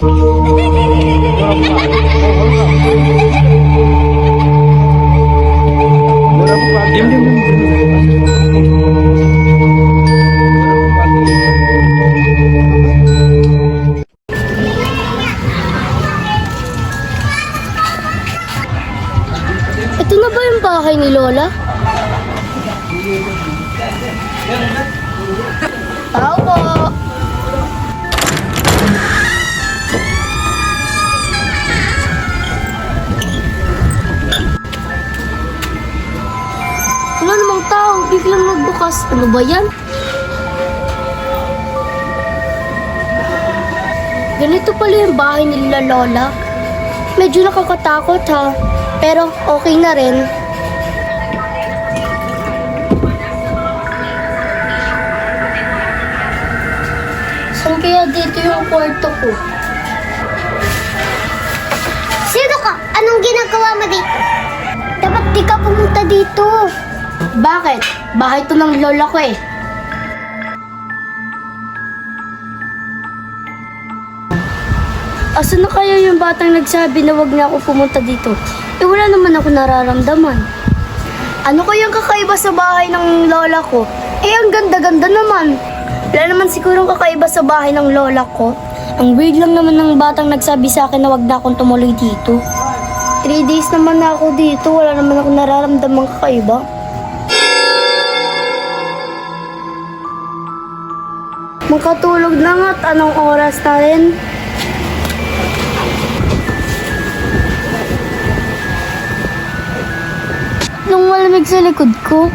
Ito na ba yung bahay ni Lola? Tao po! Wala namang tao, biglang nagbukas. Ano ba yan? Ganito pala yung bahay nila Lola. Medyo nakakatakot ha, pero okay na rin. Saan kaya dito yung kwarto ko? Sino ka? Anong ginagawa mo dito? Dapat di ka pumunta dito. Bakit? Bahay to ng lola ko eh. Asa na kaya yung batang nagsabi na wag na ako pumunta dito? Eh wala naman ako nararamdaman. Ano kayang kakaiba sa bahay ng lola ko? Eh ang ganda-ganda naman. Wala naman sigurong kakaiba sa bahay ng lola ko. Ang weird lang naman ng batang nagsabi sa akin na wag na akong tumuloy dito. 3 days naman na ako dito, wala naman ako nararamdaman kakaiba. Makatulog na nga't anong oras na rin? Nung malamig sa likod ko,